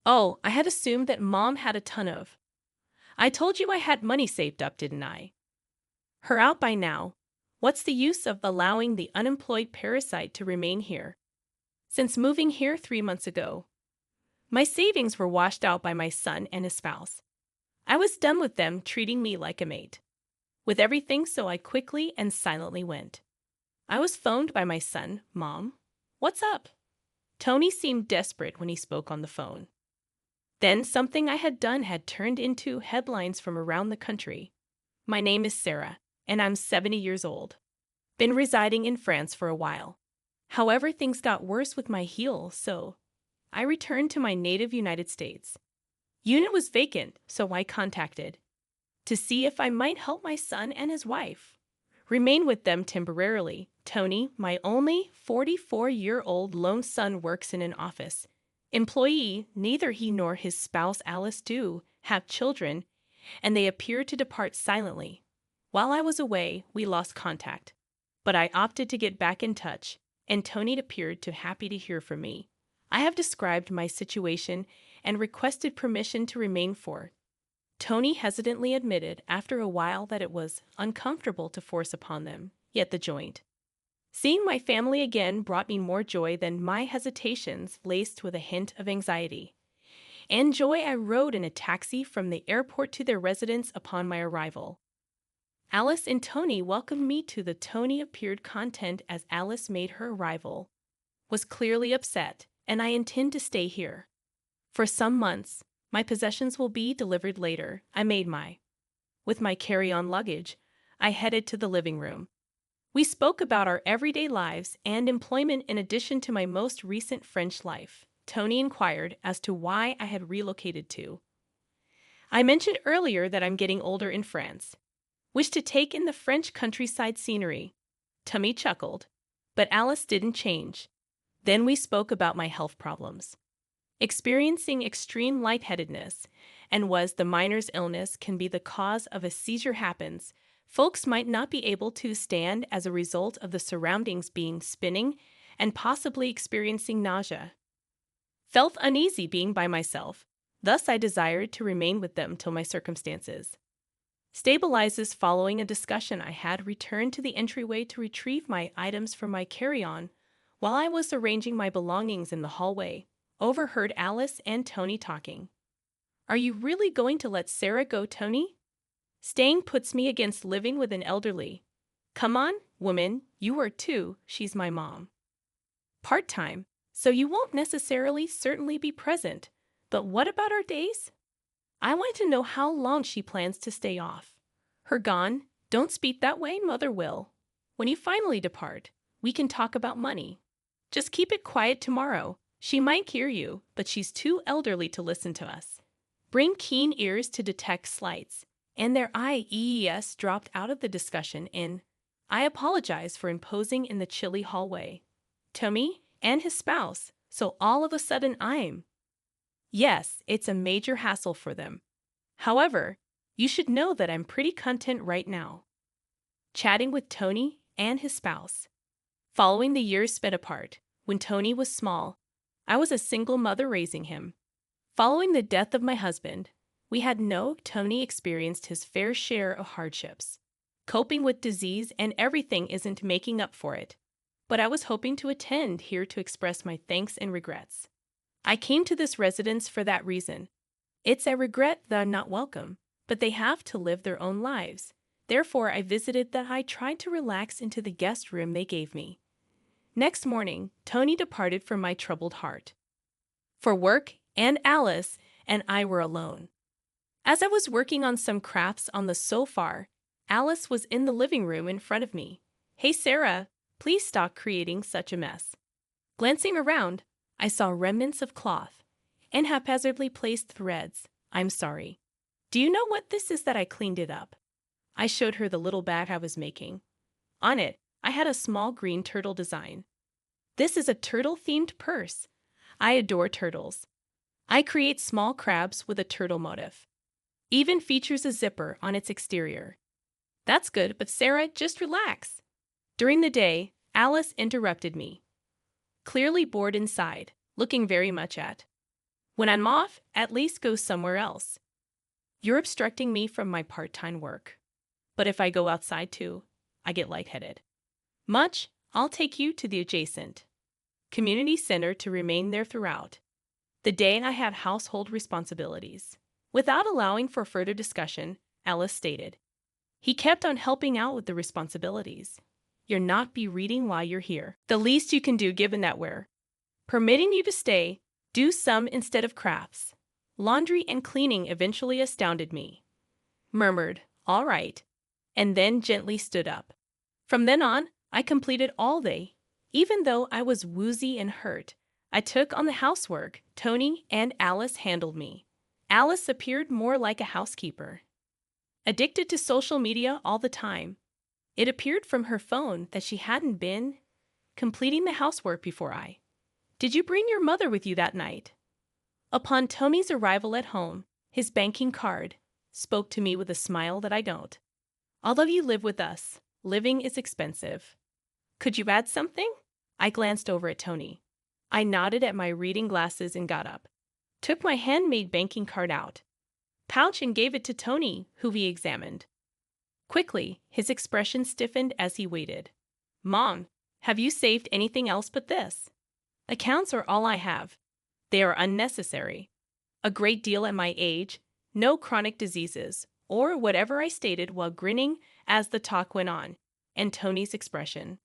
Oh, I had assumed that Mom had a ton of. I told you I had money saved up, didn't I? Her out by now. What's the use of allowing the unemployed parasite to remain here? Since moving here 3 months ago, my savings were washed out by my son and his spouse. I was done with them treating me like a mate. With everything, so I quickly and silently went. I was phoned by my son. Mom, what's up? Tony seemed desperate when he spoke on the phone. Then something I had done had turned into headlines from around the country. My name is Sarah, and I'm 70 years old. Been residing in France for a while. However, things got worse with my heel, so I returned to my native United States. Unit was vacant, so I contacted to see if I might help my son and his wife remain with them temporarily. Tony, my only 44-year-old lone son, works in an office. Employee, neither he nor his spouse Alice do have children, and they appear to depart silently. While I was away, we lost contact, but I opted to get back in touch, and Tony appeared to happy to hear from me. I have described my situation and requested permission to remain for. Tony hesitantly admitted after a while that it was uncomfortable to force upon them, yet the joint. Seeing my family again brought me more joy than my hesitations, laced with a hint of anxiety. And joy, I rode in a taxi from the airport to their residence upon my arrival. Alice and Tony welcomed me to the Tony appeared content as Alice made her arrival. Was clearly upset, and I intend to stay here. For some months, my possessions will be delivered later. With my carry-on luggage, I headed to the living room. We spoke about our everyday lives and employment in addition to my most recent French life. Tony inquired as to why I had relocated to. I mentioned earlier that I'm getting older in France. Wish to take in the French countryside scenery. Tommy chuckled, but Alice didn't change. Then we spoke about my health problems. Experiencing extreme lightheadedness, and was the minor's illness can be the cause of a seizure happens, folks might not be able to stand as a result of the surroundings being spinning and possibly experiencing nausea. Felt uneasy being by myself, thus I desired to remain with them till my circumstances stabilizes. Following a discussion, I had returned to the entryway to retrieve my items from my carry-on. While I was arranging my belongings in the hallway, overheard Alice and Tony talking. Are you really going to let Sarah go, Tony? Staying puts me against living with an elderly. Come on, woman, you are too, she's my mom. Part-time, so you won't necessarily certainly be present. But what about our days? I want to know how long she plans to stay off. Her gone, don't speak that way, mother will. When you finally depart, we can talk about money. Just keep it quiet tomorrow. She might hear you, but she's too elderly to listen to us. Bring keen ears to detect slights. And their IEES dropped out of the discussion in, I apologize for imposing in the chilly hallway. Tommy and his spouse, so all of a sudden Yes, it's a major hassle for them. However, you should know that I'm pretty content right now. Chatting with Tony and his spouse. Following the years spent apart, when Tony was small, I was a single mother raising him. Following the death of my husband, Tony experienced his fair share of hardships. Coping with disease and everything isn't making up for it. But I was hoping to attend here to express my thanks and regrets. I came to this residence for that reason. It's a regret that I'm not welcome, but they have to live their own lives. Therefore, I visited that I tried to relax into the guest room they gave me. Next morning, Tony departed from my troubled heart. For work, and Alice and I were alone. As I was working on some crafts on the sofa, Alice was in the living room in front of me. Hey Sarah, please stop creating such a mess. Glancing around, I saw remnants of cloth and haphazardly placed threads. I'm sorry. Do you know what this is that I cleaned it up? I showed her the little bag I was making. On it, I had a small green turtle design. This is a turtle-themed purse. I adore turtles. I create small crabs with a turtle motif. Even features a zipper on its exterior. That's good, but Sarah, just relax. During the day, Alice interrupted me. Clearly bored inside, looking very much at When I'm off, at least go somewhere else. You're obstructing me from my part-time work. But if I go outside too, I get lightheaded. Much, I'll take you to the adjacent community center to remain there throughout the day I have household responsibilities. Without allowing for further discussion, Alice stated, he kept on helping out with the responsibilities. You'll not be reading while you're here. The least you can do given that we're permitting you to stay, do some instead of crafts. Laundry and cleaning eventually astounded me. Murmured, all right, and then gently stood up. From then on, I completed all day. Even though I was woozy and hurt, I took on the housework. Tony and Alice handled me. Alice appeared more like a housekeeper. Addicted to social media all the time. It appeared from her phone that she hadn't been completing the housework before I. Did you bring your mother with you that night? Upon Tony's arrival at home, his banking card spoke to me with a smile that I don't. Although you live with us, living is expensive. Could you add something? I glanced over at Tony. I nodded at my reading glasses and got up. Took my handmade banking card out. Pouch and gave it to Tony, who he examined. Quickly, his expression stiffened as he waited. Mom, have you saved anything else but this? Accounts are all I have. They are unnecessary. A great deal at my age, no chronic diseases, or whatever I stated while grinning as the talk went on, and Tony's expression.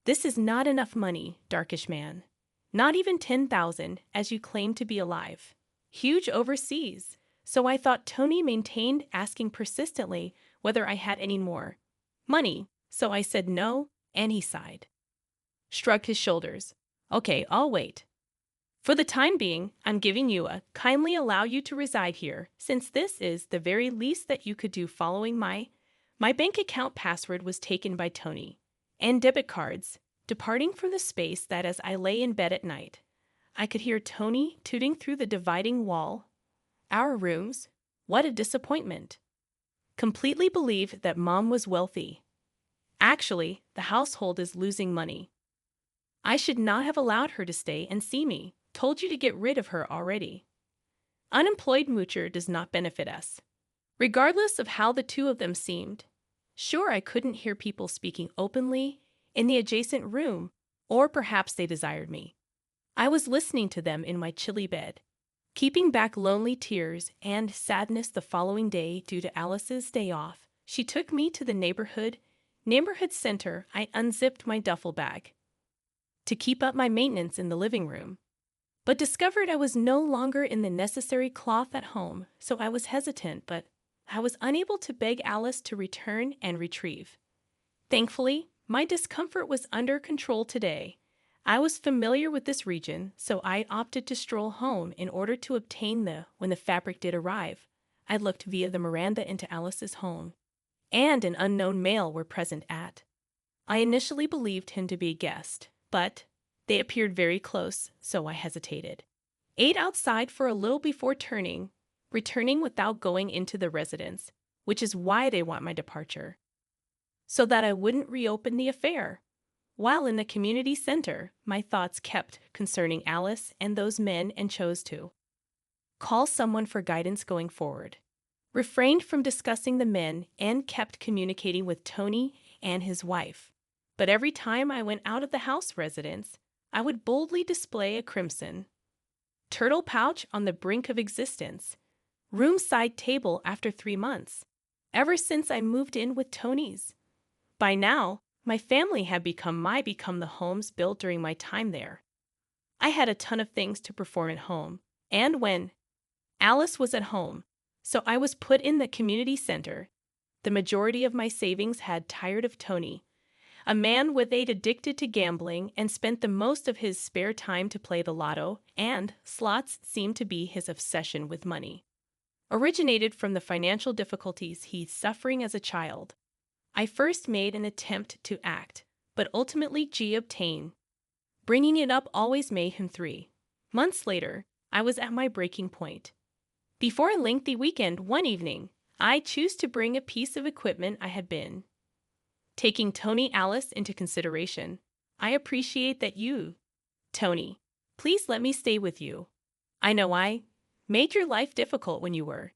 This is not enough money, darkish man. Not even 10,000, as you claim to be alive. Huge overseas. So I thought Tony maintained asking persistently whether I had any more money, so I said no, and he sighed. Shrugged his shoulders. Okay, I'll wait. For the time being, I'm giving you a kindly allow you to reside here, since this is the very least that you could do following my bank account password was taken by Tony, and debit cards, departing from the space that as I lay in bed at night, I could hear Tony tooting through the dividing wall. Our rooms, what a disappointment. Completely believed that Mom was wealthy. Actually, the household is losing money. I should not have allowed her to stay and see me. Told you to get rid of her already. Unemployed moocher does not benefit us. Regardless of how the two of them seemed. Sure, I couldn't hear people speaking openly in the adjacent room, or perhaps they desired me. I was listening to them in my chilly bed, keeping back lonely tears and sadness the following day due to Alice's day off. She took me to the neighborhood center. I unzipped my duffel bag to keep up my maintenance in the living room, but discovered I was no longer in the necessary cloth at home, so I was hesitant, but I was unable to beg Alice to return and retrieve. Thankfully, my discomfort was under control today. I was familiar with this region, so I opted to stroll home in order to obtain when the fabric did arrive. I looked via the veranda into Alice's home, and an unknown male were present at. I initially believed him to be a guest, but they appeared very close, so I hesitated. Ate outside for a little before returning without going into the residence, which is why they want my departure, so that I wouldn't reopen the affair. While in the community center, my thoughts kept concerning Alice and those men and chose to call someone for guidance going forward. Refrained from discussing the men and kept communicating with Tony and his wife. But every time I went out of the house residence, I would boldly display a crimson turtle pouch on the brink of existence, room-side table after 3 months, ever since I moved in with Tony's. By now, my family had become the homes built during my time there. I had a ton of things to perform at home, and when Alice was at home, so I was put in the community center. The majority of my savings had tired of Tony, a man with age addicted to gambling and spent the most of his spare time to play the lotto, and slots seemed to be his obsession with money. Originated from the financial difficulties he's suffering as a child. I first made an attempt to act, but ultimately G obtained. Bringing it up always made him 3 months later, I was at my breaking point. Before a lengthy weekend one evening, I chose to bring a piece of equipment I had been taking Tony Alice into consideration. I appreciate that you, Tony, please let me stay with you. I know I Made your life difficult when you were.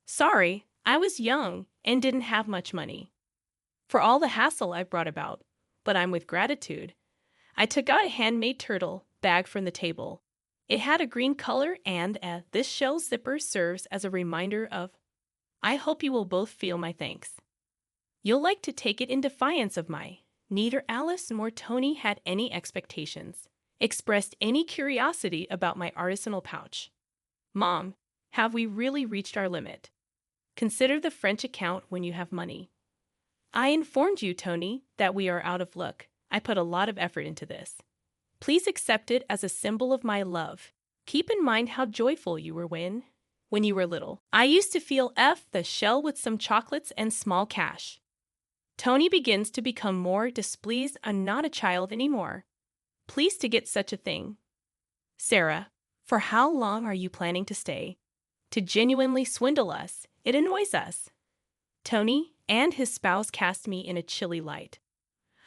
Sorry, I was young and didn't have much money. For all the hassle I've brought about, but I'm with gratitude. I took out a handmade turtle bag from the table. It had a green color and this shell zipper serves as a reminder of, I hope you will both feel my thanks. You'll like to take it in defiance of my. Neither Alice nor Tony had any expectations, expressed any curiosity about my artisanal pouch. Mom, have we really reached our limit? Consider the French account when you have money. I informed you, Tony, that we are out of luck. I put a lot of effort into this. Please accept it as a symbol of my love. Keep in mind how joyful you were when you were little. I used to feel the shell with some chocolates and small cash. Tony begins to become more displeased. I'm not a child anymore. Pleased to get such a thing. Sarah, for how long are you planning to stay? To genuinely swindle us. It annoys us. Tony and his spouse cast me in a chilly light.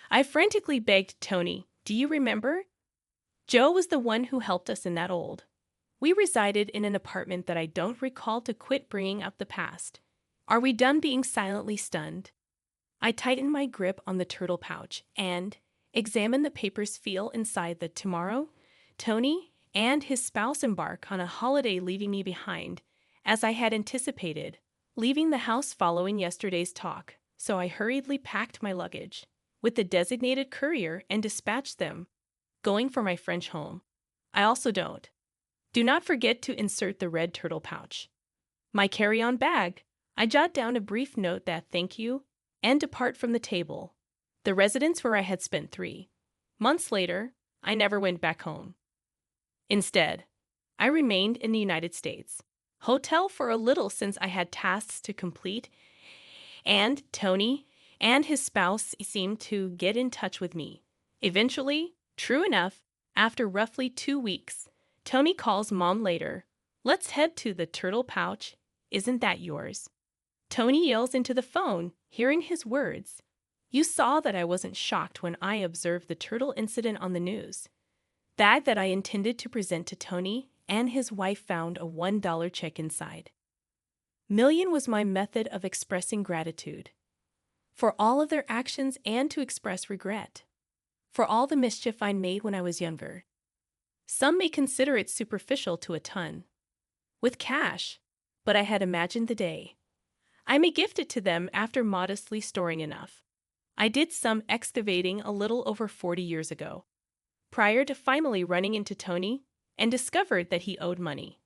I frantically begged Tony, do you remember? Joe was the one who helped us in that old. We resided in an apartment that I don't recall to quit bringing up the past. Are we done being silently stunned? I tightened my grip on the turtle pouch and examined the papers feel inside the tomorrow. Tony and his spouse embark on a holiday leaving me behind, as I had anticipated, leaving the house following yesterday's talk, so I hurriedly packed my luggage with the designated courier and dispatched them, going for my French home. I also Do not forget to insert the red turtle pouch. My carry-on bag. I jot down a brief note that thank you and depart from the table, the residence where I had spent 3 months later. I never went back home. Instead, I remained in the United States hotel for a little since I had tasks to complete, and Tony and his spouse seemed to get in touch with me. Eventually, true enough, after roughly 2 weeks, Tony calls Mom later. Let's head to the turtle pouch. Isn't that yours? Tony yells into the phone, hearing his words. You saw that I wasn't shocked when I observed the turtle incident on the news. Bag that I intended to present to Tony and his wife found a $1 check inside. Million was my method of expressing gratitude for all of their actions and to express regret for all the mischief I made when I was younger. Some may consider it superficial to a ton with cash, but I had imagined the day I may gift it to them after modestly storing enough. I did some excavating a little over 40 years ago, prior to finally running into Tony and discovered that he owed money.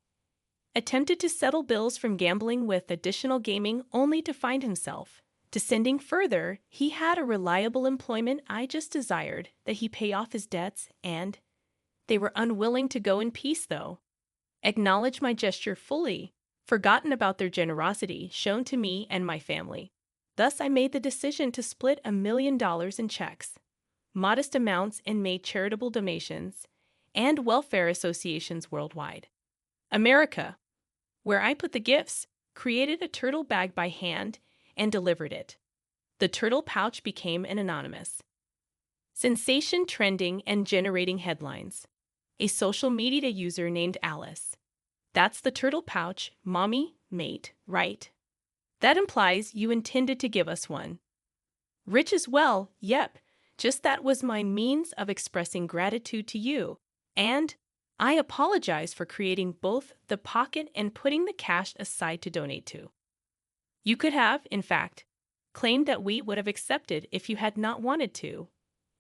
Attempted to settle bills from gambling with additional gaming only to find himself descending further. He had a reliable employment. I just desired that he pay off his debts, and they were unwilling to go in peace, though. Acknowledge my gesture fully, forgotten about their generosity shown to me and my family. Thus I made the decision to split $1 million in checks, modest amounts, and made charitable donations and welfare associations worldwide. America, where I put the gifts, created a turtle bag by hand and delivered it. The turtle pouch became an anonymous sensation, trending and generating headlines. A social media user named Alice. That's the turtle pouch, mommy, mate, right? That implies you intended to give us one. Rich as well, yep, just that was my means of expressing gratitude to you, and I apologize for creating both the pocket and putting the cash aside to donate to. You could have, in fact, claimed that we would have accepted if you had not wanted to.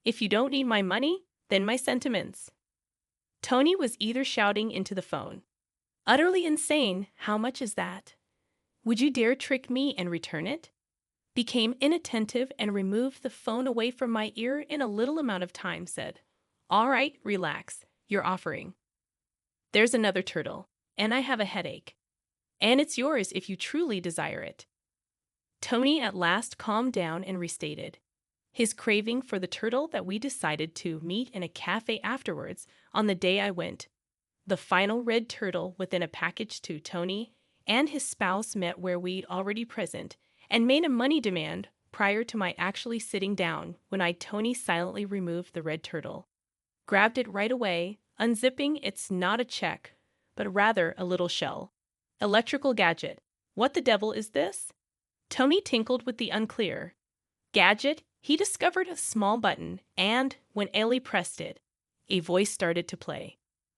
If you don't need my money, then my sentiments. Tony was either shouting into the phone. Utterly insane, how much is that? Would you dare trick me and return it? Became inattentive and removed the phone away from my ear in a little amount of time, said, all right, relax, you're offering. There's another turtle, and I have a headache. And it's yours if you truly desire it. Tony at last calmed down and restated his craving for the turtle that we decided to meet in a cafe afterwards on the day I went. The final red turtle within a package to Tony and his spouse met where we'd already present and made a money demand prior to my actually sitting down when Tony silently removed the red turtle. Grabbed it right away, unzipping it's not a check, but rather a little shell. Electrical gadget. What the devil is this? Tony tinkled with the unclear gadget. He discovered a small button, and when Ellie pressed it, a voice started to play.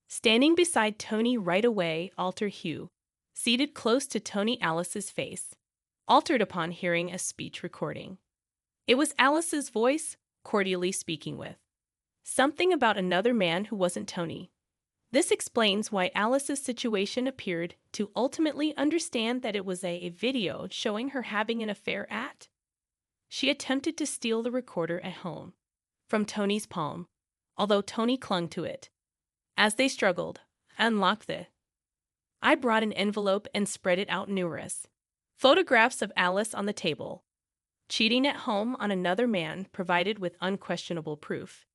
Standing beside Tony right away, Alter Hugh, seated close to Tony Alice's face, altered upon hearing a speech recording. It was Alice's voice, cordially speaking with something about another man who wasn't Tony. This explains why Alice's situation appeared to ultimately understand that it was a video showing her having an affair at. She attempted to steal the recorder at home from Tony's palm, although Tony clung to it. As they struggled, unlocked it. I brought an envelope and spread it out numerous photographs of Alice on the table. Cheating at home on another man provided with unquestionable proof.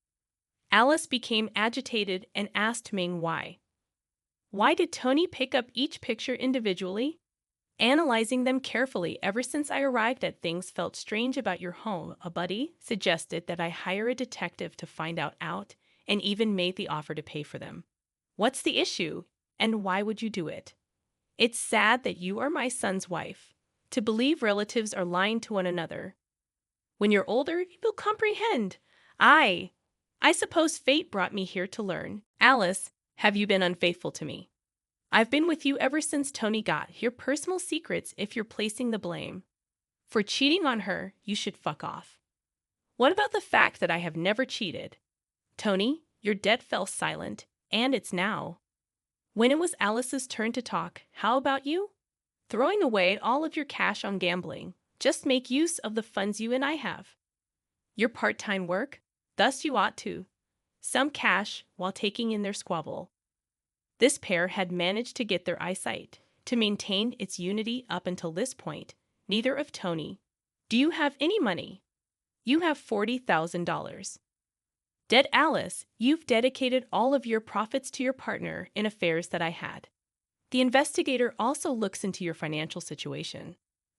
Alice became agitated and asked Ming why. Why did Tony pick up each picture individually? Analyzing them carefully ever since I arrived at things felt strange about your home. A buddy suggested that I hire a detective to find out and even made the offer to pay for them. What's the issue, and why would you do it? It's sad that you are my son's wife. To believe relatives are lying to one another. When you're older, you will comprehend. I suppose fate brought me here to learn. Alice, have you been unfaithful to me? I've been with you ever since Tony got your personal secrets. If you're placing the blame for cheating on her, you should fuck off. What about the fact that I have never cheated? Tony, your debt fell silent, and it's now. When it was Alice's turn to talk, how about you? Throwing away all of your cash on gambling. Just make use of the funds you and I have. Your part-time work, thus you ought to. Some cash while taking in their squabble. This pair had managed to get their eyesight to maintain its unity up until this point. Neither of Tony. Do you have any money? You have $40,000. Dead Alice, you've dedicated all of your profits to your partner in affairs that I had. The investigator also looks into your financial situation.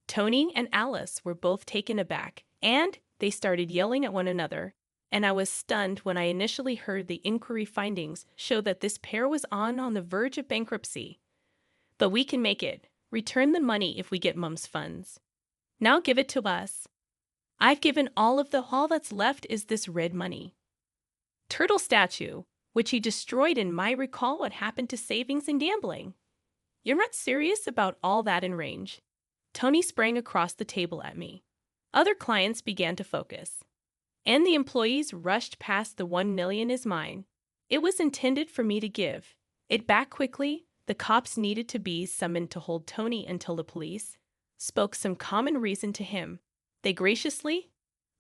Tony and Alice were both taken aback, and they started yelling at one another, and I was stunned when I initially heard the inquiry findings show that this pair was on the verge of bankruptcy. But we can make it. Return the money if we get Mum's funds. Now give it to us. I've given all that's left is this red money. Turtle statue, which he destroyed in my recall what happened to savings and gambling. You're not serious about all that in range. Tony sprang across the table at me. Other clients began to focus. And the employees rushed past the $1 million is mine. It was intended for me to give it back quickly. The cops needed to be summoned to hold Tony until the police spoke some common reason to him. They graciously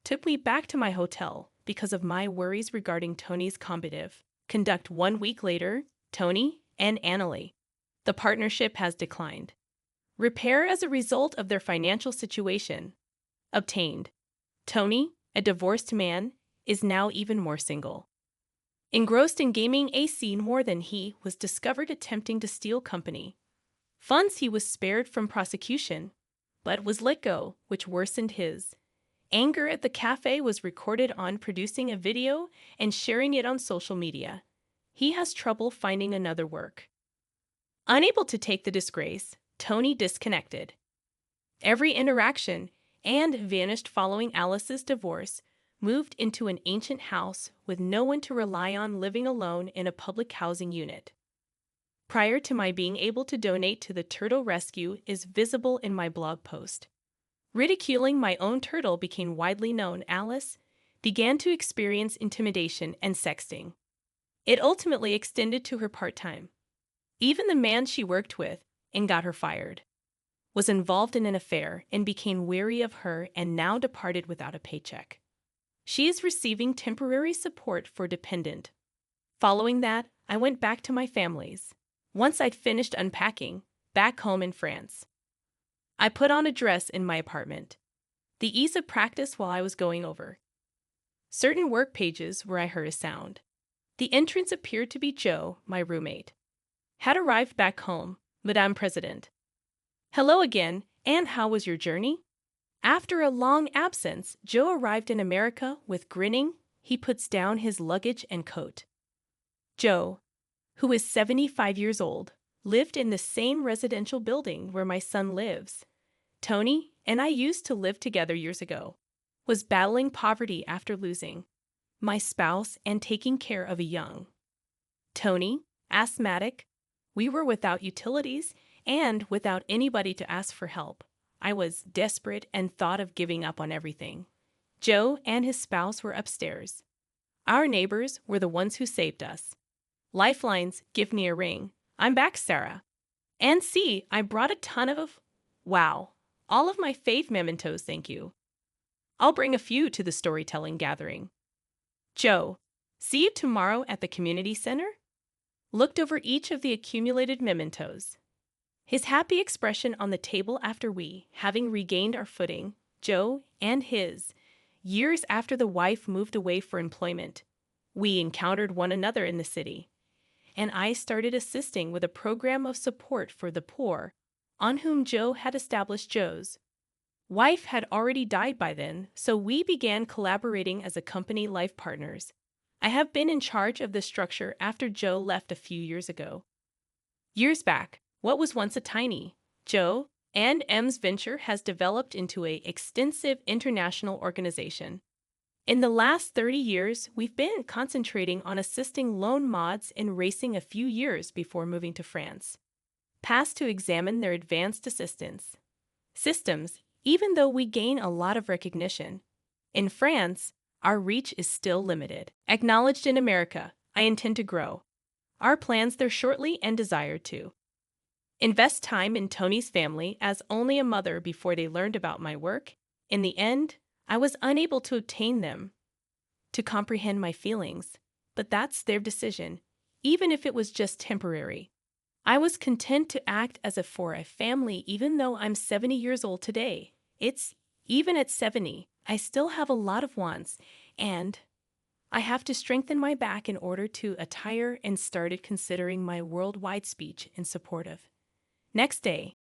took me back to my hotel because of my worries regarding Tony's combative conduct. 1 week later, Tony and Annalie. The partnership has declined. Repair as a result of their financial situation. Obtained. Tony, a divorced man, is now even more single. Engrossed in gaming a scene more than he was discovered attempting to steal company funds. He was spared from prosecution, but was let go, which worsened his anger at the cafe. Was recorded on producing a video and sharing it on social media. He has trouble finding another work. Unable to take the disgrace, Tony disconnected every interaction and vanished following Alice's divorce, moved into an ancient house with no one to rely on, living alone in a public housing unit. Prior to my being able to donate to the turtle rescue is visible in my blog post. Ridiculing my own turtle became widely known. Alice began to experience intimidation and sexting. It ultimately extended to her part-time. Even the man she worked with and got her fired was involved in an affair and became weary of her and now departed without a paycheck. She is receiving temporary support for dependent. Following that, I went back to my family's. Once I'd finished unpacking, back home in France, I put on a dress in my apartment. The ease of practice while I was going over certain work pages where I heard a sound. The entrance appeared to be Joe, my roommate. Had arrived back home, Madame President. Hello again, and how was your journey? After a long absence, Joe arrived in America with grinning. He puts down his luggage and coat. Joe, who is 75 years old, lived in the same residential building where my son lives. Tony and I used to live together years ago, was battling poverty after losing my spouse and taking care of a young Tony, asthmatic. We were without utilities and without anybody to ask for help. I was desperate and thought of giving up on everything. Joe and his spouse were upstairs. Our neighbors were the ones who saved us. Lifelines, give me a ring. I'm back, Sarah. And see, I brought a ton of, wow, all of my faith mementos, thank you. I'll bring a few to the storytelling gathering. Joe, see you tomorrow at the community center? Looked over each of the accumulated mementos. His happy expression on the table after we, having regained our footing, Joe and his, years after the wife moved away for employment, we encountered one another in the city, and I started assisting with a program of support for the poor, on whom Joe had established. Joe's wife had already died by then, so we began collaborating as a company life partners. I have been in charge of the structure after Joe left a few years ago. Years back, what was once a tiny Joe and M's venture has developed into an extensive international organization. In the last 30 years, we've been concentrating on assisting lone mods in racing a few years before moving to France. Passed to examine their advanced assistance systems, even though we gain a lot of recognition. In France, our reach is still limited. Acknowledged in America, I intend to grow our plans there shortly and desire to invest time in Tony's family as only a mother before they learned about my work. In the end, I was unable to obtain them to comprehend my feelings, but that's their decision, even if it was just temporary. I was content to act as if for a family even though I'm 70 years old today. Even at 70, I still have a lot of wants, and I have to strengthen my back in order to attire and started considering my worldwide speech in support of. Next day,